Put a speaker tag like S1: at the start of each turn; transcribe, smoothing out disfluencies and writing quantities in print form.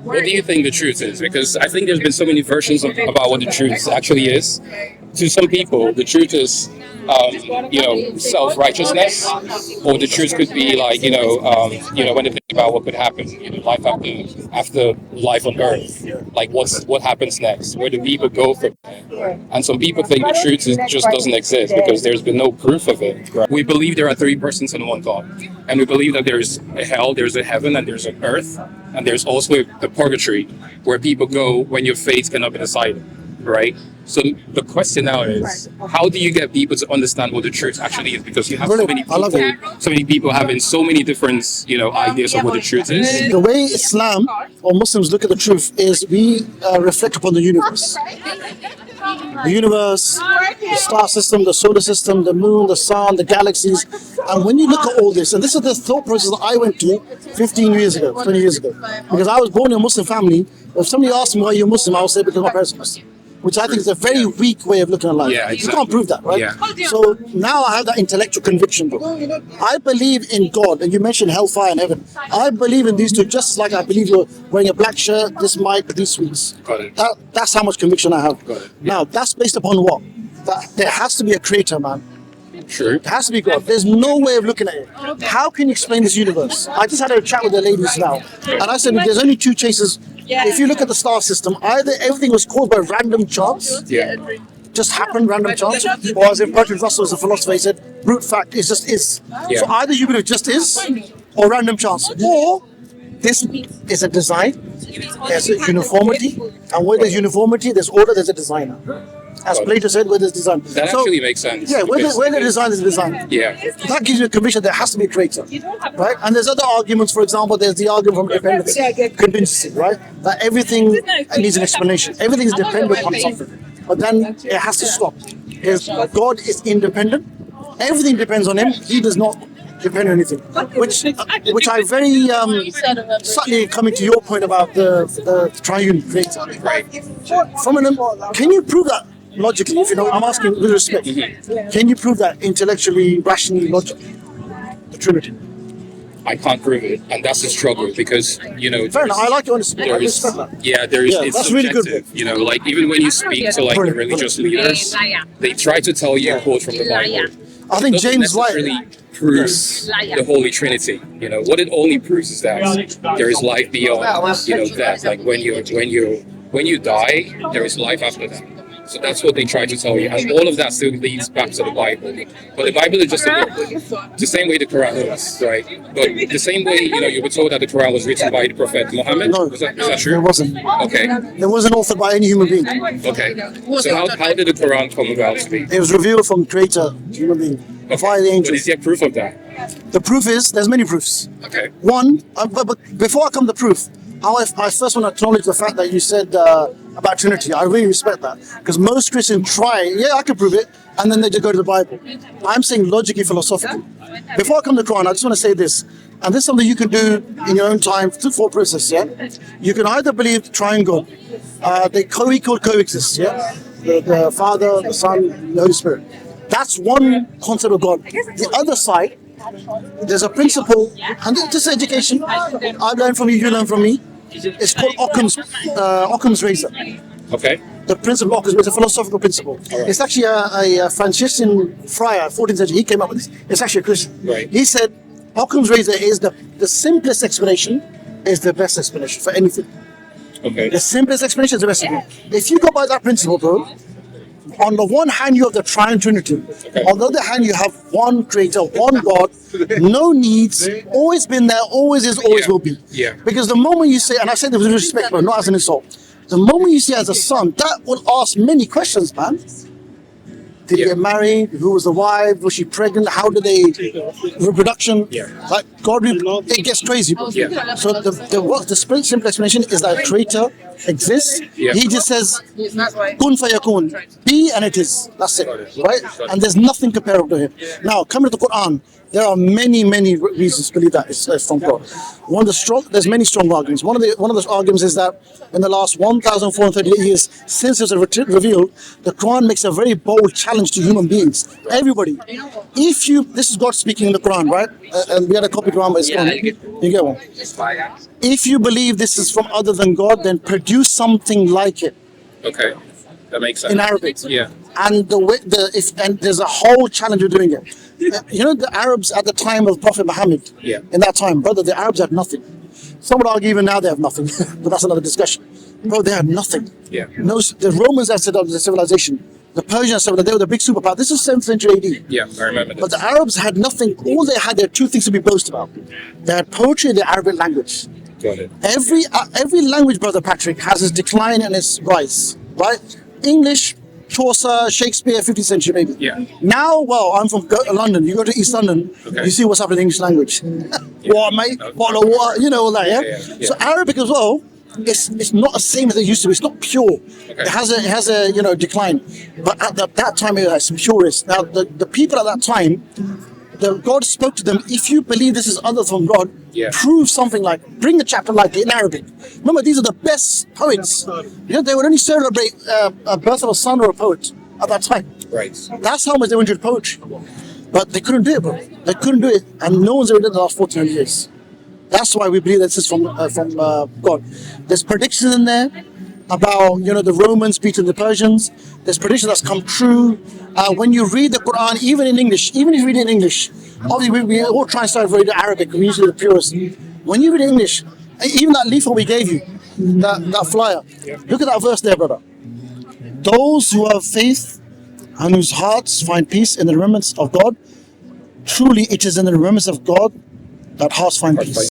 S1: what do you think the truth is? Because I think there's been so many versions about what the truth actually is. To some people, the truth is, self-righteousness, or the truth could be like, when they think about what could happen, life after life on Earth, like what happens next, where do people go from there? And some people think the truth just doesn't exist because there's been no proof of it. We believe there are three persons in one God, and we believe that there's a hell, there's a heaven, and there's an earth, and there's also a purgatory where people go when your faith cannot be decided, right? So the question now is, how do you get people to understand what the truth actually is? Because you have so many people having so many different, ideas of what the truth is.
S2: The way Islam or Muslims look at the truth is we reflect upon the universe. The universe, the star system, the solar system, the moon, the sun, the galaxies. And when you look at all this, and this is the thought process that I went to 15 years ago, 20 years ago. Because I was born in a Muslim family. If somebody asked me why you're Muslim, I would say because my parents are Muslim. Which I think is a very weak way of looking at life.
S1: Yeah, exactly.
S2: You can't prove that, right?
S1: Yeah.
S2: So now I have that intellectual conviction, bro. I believe in God, and you mentioned hellfire and heaven. I believe in these two, just like I believe you're wearing a black shirt, this mic, these sweets.
S1: Got it.
S2: That's how much conviction I have.
S1: Got it.
S2: Now, that's based upon what? That there has to be a creator, man.
S1: Sure.
S2: It has to be God. There's no way of looking at it. How can you explain this universe? I just had a chat with the ladies now, and I said there's only two chases. If you look at the star system, either everything was caused by random chance, just happened, random chance, or as in Bertrand Russell, as a philosopher, he said, brute fact, it just is.
S1: Yeah.
S2: So either you believe it just is, or random chance, or this is a design, there's a uniformity, and where there's uniformity, there's order, there's a designer. As Plato said, where there's design.
S1: That actually makes sense.
S2: Yeah, where the design is design.
S1: Yeah.
S2: That gives you a conviction there has to be a creator, right? And there's other arguments. For example, there's the argument from dependence, contingency, right? That everything needs an explanation. Everything is dependent on something, but then it has to stop. Because God is independent. Everything depends on Him. He does not depend on anything. Which I very subtly coming to your point about the triune creator.
S1: Right.
S2: Can you prove that? Logically, if you know, I'm asking with respect. Can you prove that intellectually, rationally, logically? The Trinity.
S1: I can't prove it, and that's the struggle because
S2: Fair enough. I like your honesty. I respect that.
S1: Yeah, there is.
S2: Yeah,
S1: it's
S2: that's
S1: subjective.
S2: really good.
S1: Like even when you speak to like the religious leaders, they try to tell you a quote from the Bible.
S2: I think James White
S1: proves the Holy Trinity. What it only proves is that there is life beyond death. Like when you die, there is life after that. So that's what they try to tell you, and all of that still leads back to the Bible. But the Bible is just a book, the same way the Quran was, right? But the same way, you were told that the Quran was written by the Prophet Muhammad.
S2: No,
S1: is that true?
S2: It wasn't.
S1: Okay.
S2: It wasn't authored by any human being.
S1: Okay. So how did the Quran come about to be?
S2: It was revealed from Creator, human being, by the
S1: But
S2: angels.
S1: is there proof of that?
S2: The proof is there's many proofs.
S1: Okay.
S2: One, but before I come to proof, I first want to acknowledge the fact that you said about Trinity. I really respect that because most Christians try. Yeah, I can prove it, and then they just go to the Bible. I'm saying logically, philosophically. Before I come to Quran, I just want to say this, and this is something you can do in your own time for process. Yeah, you can either believe triangle, they co-equal, coexist. Yeah, the Father, the Son, the Holy Spirit. That's one concept of God. The other side, there's a principle, and this is education. I learned from you, you learn from me. It's called Occam's razor.
S1: Okay.
S2: The principle of Occam's is a philosophical principle. Right. It's actually a Franciscan friar, 14th century. He came up with this. It's actually a Christian.
S1: Right.
S2: He said Occam's razor is the simplest explanation is the best explanation for anything.
S1: Okay.
S2: The simplest explanation is the best explanation. If you go by that principle, bro, on the one hand you have the triune Trinity. Okay. On the other hand you have one creator, one God, no needs, always been there, always is, always will be.
S1: Yeah.
S2: Because the moment you say, and I say this with respect, but not as an insult, the moment you say as a son, that will ask many questions, man. Did they get married? Who was the wife? Was she pregnant? How did they reproduction?
S1: Yeah.
S2: Like God, it gets crazy. Bro.
S1: Yeah.
S2: So the simple explanation is that creator exists.
S1: Yeah.
S2: He just says, "Kun fayakun," be and it is. That's it, right? And there's nothing comparable to him. Now, coming to the Quran, there are many reasons to believe that it's from God. There's many strong arguments. One of the arguments is that in the last 1,438 years since it was revealed, the Quran makes a very bold challenge to human beings, everybody. This is God speaking in the Quran, right? And we had a copy Arabic grammar is gone. You get one. If you believe this is from other than God, then produce something like it
S1: Okay. That makes sense.
S2: in Arabic.
S1: Yeah.
S2: And and there's a whole challenge of doing it. You know, the Arabs at the time of Prophet Muhammad.
S1: Yeah.
S2: In that time, brother, the Arabs had nothing. Some would argue even now they have nothing, but that's another discussion. Bro, they had nothing.
S1: Yeah.
S2: No, the Romans had set up the civilization. The Persians said that they were the big superpower. This is 7th century AD.
S1: Yeah, I remember
S2: But
S1: this.
S2: the Arabs had nothing. All they had, there are two things to be boasted about. They had poetry and the Arabic language.
S1: Got it.
S2: Every language, brother Patrick, has its decline and its rise. Right? English, Chaucer, Shakespeare, 15th century maybe.
S1: Yeah.
S2: Now, well, I'm from London. You go to East London,
S1: Okay.
S2: you see what's happening in English language. What, mate? Bottle of water, you know all that, yeah?
S1: Yeah.
S2: So Arabic as well, it's not the same as it used to be. It's not pure.
S1: Okay.
S2: It has a decline. But at that time it was purest. Now the people at that time, God spoke to them. If you believe this is other from God,
S1: Yeah.
S2: prove something like, bring a chapter like it in Arabic. Remember, these are the best poets. You know, they would only celebrate a birth of a son or a poet at that time.
S1: Right.
S2: That's how much they enjoyed poetry. But they couldn't do it, bro. They couldn't do it, and no one's ever done it in the last 14 years. That's why we believe that this is from God. There's predictions in there about the Romans beating the Persians. There's predictions that's come true. When you read the Quran, even in English, even if you read it in English, obviously we all try and start reading Arabic. We usually the purest. When you read it in English, even that leaflet we gave you, that flyer, look at that verse there, brother. Those who have faith and whose hearts find peace in the remembrance of God, truly it is in the remembrance of God that hearts find peace.